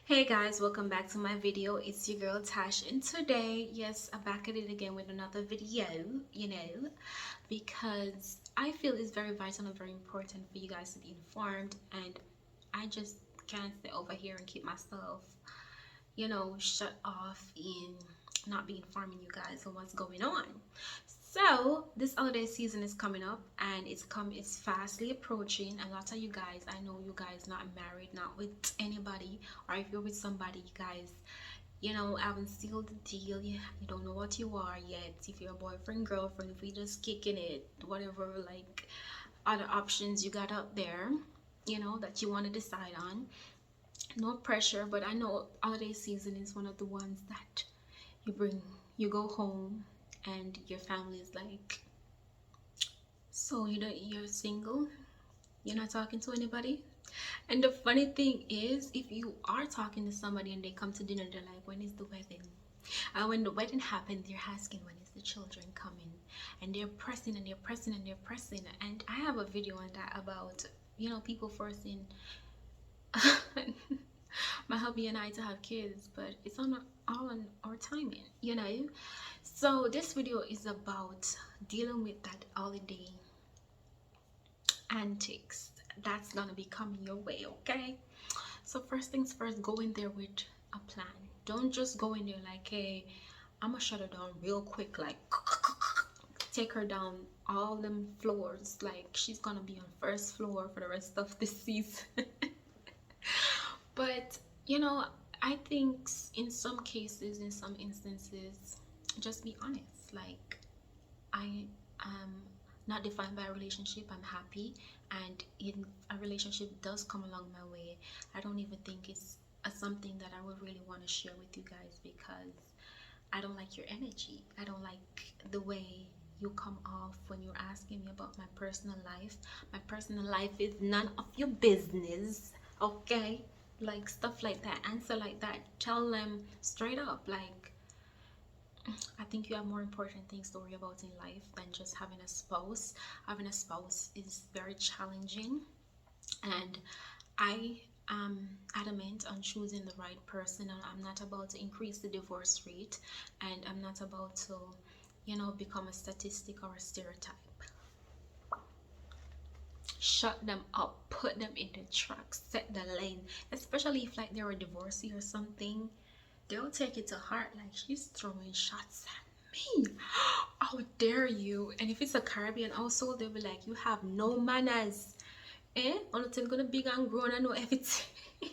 Hey guys, welcome back to my video. It's your girl Tash, and today, yes, I'm back at it again with another video, because I feel it's very vital and very important for you guys to be informed, and I just can't sit over here and keep myself, shut off in not be informing you guys on what's going on. So this holiday season is coming up and it's fastly approaching. A lot of you guys, I know you guys not married, not with anybody, or if you're with somebody, you guys, haven't sealed the deal. You don't know what you are yet. If you're a boyfriend, girlfriend, if you're just kicking it, whatever like other options you got out there, that you want to decide on. No pressure, but I know holiday season is one of the ones that you go home and your family is like, so you're single, you're not talking to anybody. And the funny thing is, if you are talking to somebody and they come to dinner, they're like, when is the wedding? And when the wedding happens, they're asking, when is the children coming? And they're pressing and they're pressing and they're pressing. And I have a video on that about people forcing my hubby and I to have kids, but it's all on our timing. So this video is about dealing with that holiday antics that's gonna be coming your way. Okay, so first things first, go in there with a plan. Don't just go in there like, hey, I'm gonna shut her down real quick, like take her down all them floors, like she's gonna be on first floor for the rest of the season. But I think in some cases, in some instances, just be honest. Like, I am not defined by a relationship. I'm happy, and in a relationship does come along my way, I don't even think it's something that I would really want to share with you guys, because I don't like your energy. I don't like the way you come off when you're asking me about my personal life. My personal life is none of your business, okay? Like stuff like that, answer like that, tell them straight up, like, I think you have more important things to worry about in life than just having a spouse. Having a spouse is very challenging, and I am adamant on choosing the right person, and I'm not about to increase the divorce rate, and I'm not about to become a statistic or a stereotype. Shut them up, put them in the track, set the lane. Especially if like they're a divorcee or something, they'll take it to heart, like, she's throwing shots at me, how dare you. And if it's a Caribbean also, they'll be like, you have no manners, until gonna big and grown and know everything.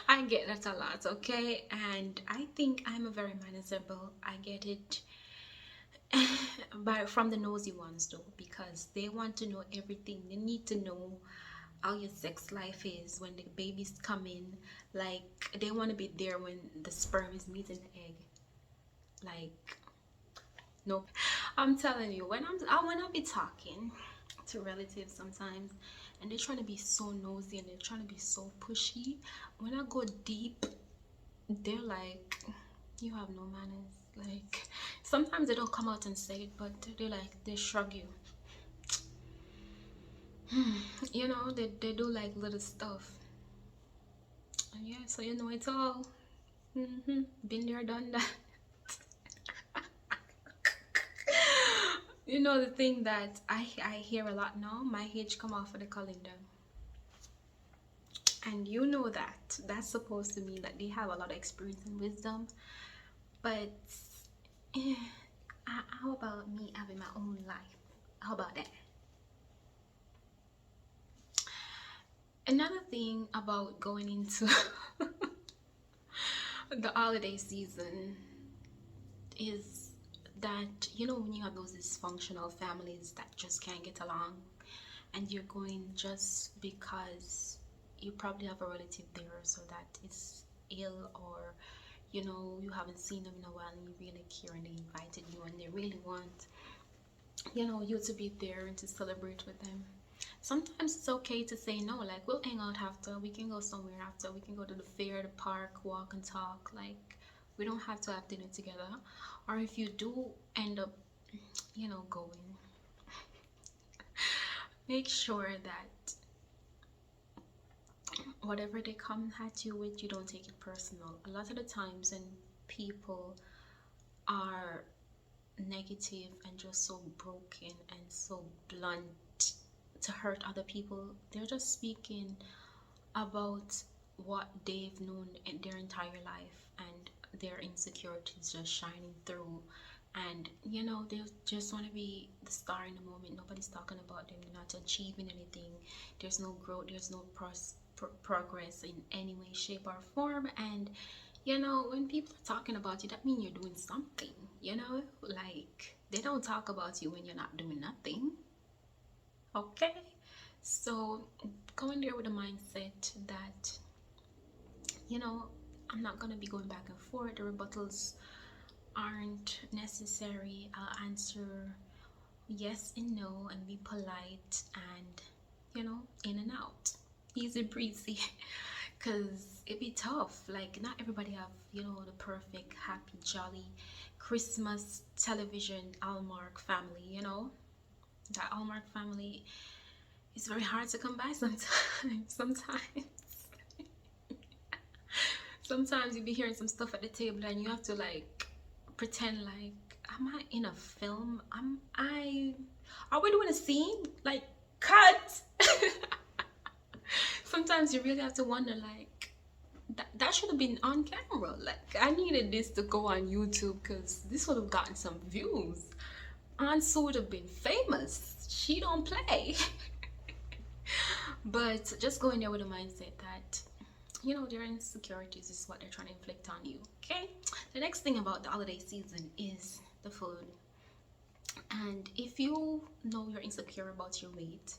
I get that a lot, okay? And I think I'm a very manageable. I get it but from the nosy ones though, because they want to know everything. They need to know how your sex life is when the baby's coming. Like, they want to be there when the sperm is meeting the egg. Like, nope. I'm telling you, when I be talking to relatives sometimes, and they're trying to be so nosy and they're trying to be so pushy, when I go deep, they're like, you have no manners. Like, sometimes they don't come out and say it, but they shrug you. They do like little stuff. And yeah, so it's all been there, done that. The thing that I hear a lot now, my age come off of the calendar. And that's supposed to mean that they have a lot of experience and wisdom. But how about me having my own life? How about that? Another thing about going into the holiday season is that when you have those dysfunctional families that just can't get along, and you're going just because you probably have a relative there so that is ill, or you haven't seen them in a while and you really care and they invited you and they really want you to be there and to celebrate with them. Sometimes it's okay to say no, like, we'll hang out after, we can go somewhere after, we can go to the fair, the park, walk and talk. Like, we don't have to have dinner together. Or if you do end up going, make sure that whatever they come at you with, you don't take it personal. A lot of the times when people are negative and just so broken and so blunt to hurt other people, they're just speaking about what they've known in their entire life, and their insecurities just shining through. And they just want to be the star in the moment. Nobody's talking about them. They're not achieving anything. There's no growth. There's no progress in any way, shape, or form. And when people are talking about you, that means you're doing something. Like, they don't talk about you when you're not doing nothing. Okay, so go in there with a mindset that I'm not gonna be going back and forth. The rebuttals aren't necessary. I'll answer yes and no and be polite, and in and out, easy breezy. Because it be tough. Like, not everybody have the perfect, happy, jolly Christmas television Hallmark family. That Hallmark family is very hard to come by sometimes. Sometimes you be hearing some stuff at the table and you have to like pretend like, am I in a film? Are we doing a scene? Like, cut. Sometimes you really have to wonder, like, that should have been on camera. Like, I needed this to go on YouTube because this would have gotten some views. Aunt Sue would have been famous. She don't play. But just go in there with a mindset that their insecurities is what they're trying to inflict on you. Okay, the next thing about the holiday season is the food. And if you know you're insecure about your weight,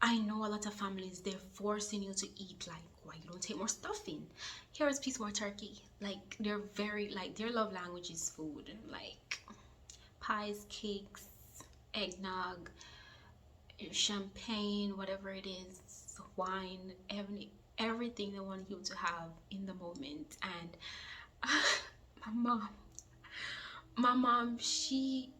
I know a lot of families, they're forcing you to eat. Like, why you don't take more stuffing? Here is piece more turkey. Like, they're very, like, their love language is food. Like pies, cakes, eggnog, champagne, whatever it is, wine, everything they want you to have in the moment. And my mom, she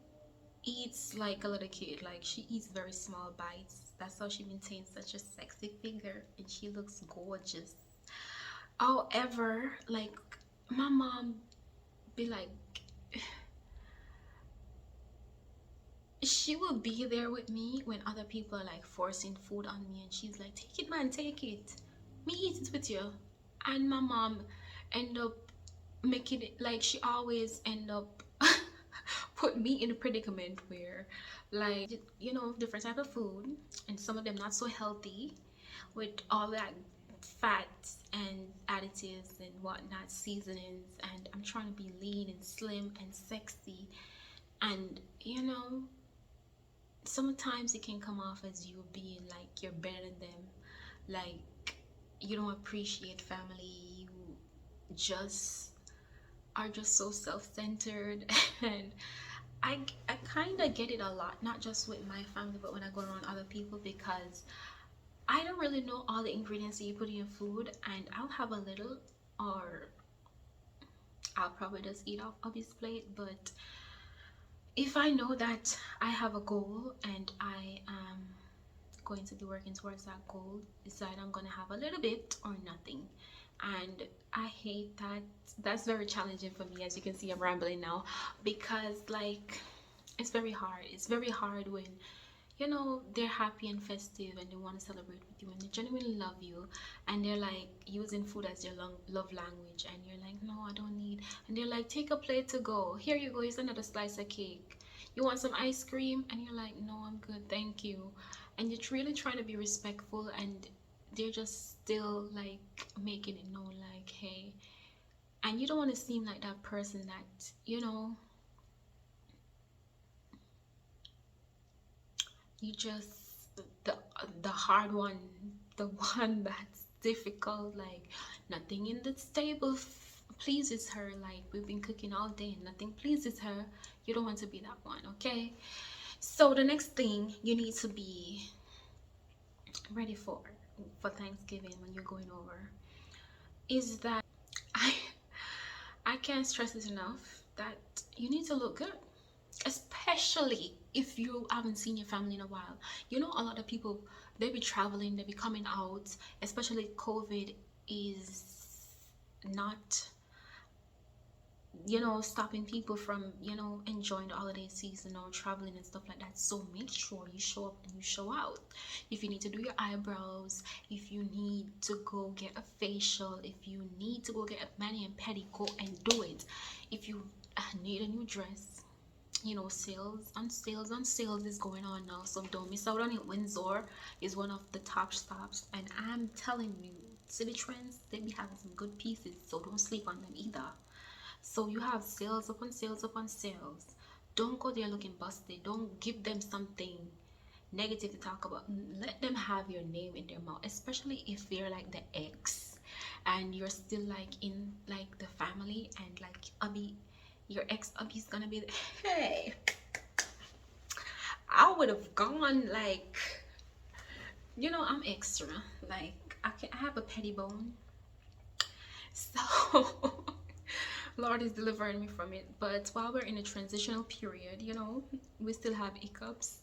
eats like a little kid. Like, she eats very small bites. That's how she maintains such a sexy figure, and she looks gorgeous. However, like, my mom be like, she will be there with me when other people are like forcing food on me, and she's like, take it, man, take it, me eat it with you. And my mom end up making it like, she always end up put me in a predicament where, like, different type of food, and some of them not so healthy, with all that fats and additives and whatnot, seasonings, and I'm trying to be lean and slim and sexy. And sometimes it can come off as you being like you're better than them, like you don't appreciate family, you just are just so self-centered. And I kind of get it a lot, not just with my family, but when I go around other people, because I don't really know all the ingredients that you put in your food, and I'll have a little, or I'll probably just eat off his plate. But if I know that I have a goal and I am going to be working towards that goal, decide I'm going to have a little bit or nothing. And I hate that. That's very challenging for me. As you can see, I'm rambling now, because like, it's very hard. It's very hard when they're happy and festive and they want to celebrate with you and they genuinely love you, and they're like using food as their love language, and you're like, no, I don't need. And they're like, take a plate to go, here you go, here's another slice of cake, you want some ice cream? And you're like, no, I'm good, thank you. And you're really trying to be respectful, and they're just still like making it known like, hey. And you don't want to seem like that person that you just the hard one, the one that's difficult. Like, nothing in this table pleases her. Like, we've been cooking all day and nothing pleases her. You don't want to be that one. Okay, so the next thing you need to be ready for Thanksgiving, when you're going over, is that I can't stress this enough, that you need to look good. especially if you haven't seen your family in a while. You know, a lot of people, they be traveling, they be coming out, especially COVID is not, you know, stopping people from, you know, enjoying the holiday season or traveling and stuff like that. So make sure you show up and you show out. If you need to do your eyebrows, if you need to go get a facial, if you need to go get a mani and pedi, go and do it. If you need a new dress, you know, sales is going on now, so don't miss out on it. Windsor is one of the top stops, and I'm telling you, City Trends, they be having some good pieces, so don't sleep on them either. So you have sales upon sales upon sales. Don't go there looking busted. Don't give them something negative to talk about. Let them have your name in their mouth, especially if they're like the ex and you're still like in like the family, and like Abby, your ex Abby's gonna be hey, I would have gone like, you know, I'm extra, like I have a petty bone, so Lord is delivering me from it. But while we're in a transitional period, you know, we still have hiccups.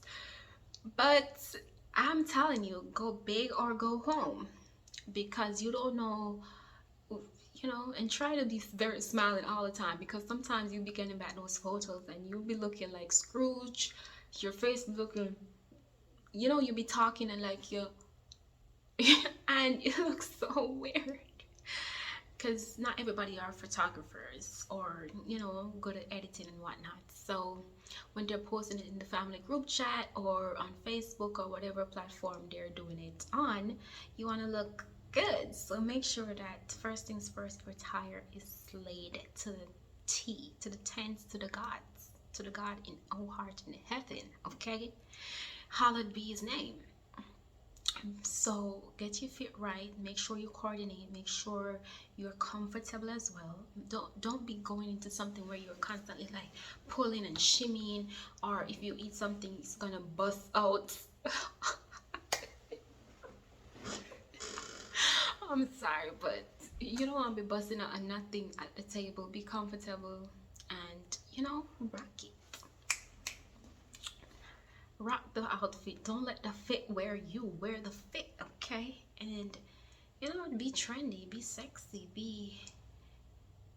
But I'm telling you, go big or go home, because you don't know, you know, and try to be very smiling all the time, because sometimes you'll be getting back those photos and you'll be looking like Scrooge, your face looking, you know, you'll be talking and like you're, and it looks so weird, because not everybody are photographers or, you know, good at editing and whatnot. So when they're posting it in the family group chat or on Facebook or whatever platform they're doing it on, you want to look good. So make sure that first things first, your attire is slayed to the T, to the tens, to the gods, to the God in our heart in heaven. Okay, hallowed be his name. So get your fit right, make sure you coordinate, make sure you're comfortable as well. Don't be going into something where you're constantly like pulling and shimmying, or if you eat something it's gonna bust out. I'm sorry, but you don't want to be busting out and nothing at the table. Be comfortable and, you know, rock it. Rock the outfit. Don't let the fit wear you. Wear the fit, okay? And, you know, be trendy, be sexy,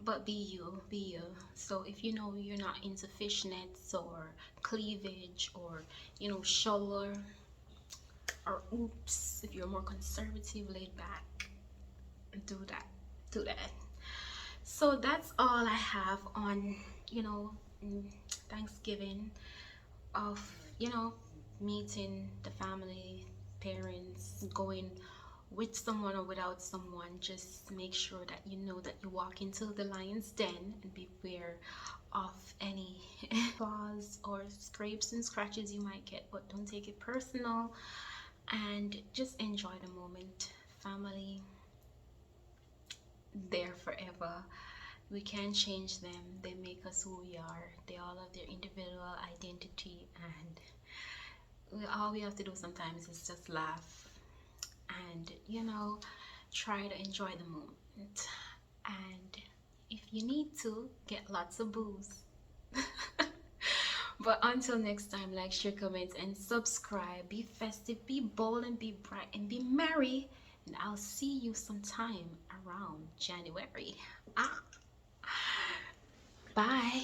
but be you, be you. So if you know you're not into fishnets or cleavage or, you know, shoulder or oops, if you're more conservative, laid back, do that, do that. So that's all I have on, you know, Thanksgiving, of, you know, meeting the family, parents, going with someone or without someone. Just make sure that you know that you walk into the lion's den and beware of any claws or scrapes and scratches you might get, but don't take it personal, and just enjoy the moment. Family, there forever. We can't change them. They make us who we are. They all have their individual identity, and all we have to do sometimes is just laugh and, you know, try to enjoy the moment. And if you need to, get lots of booze. But until next time, like, share, comment, and subscribe. Be festive, be bold, and be bright, and be merry. And I'll see you sometime around January. Bye.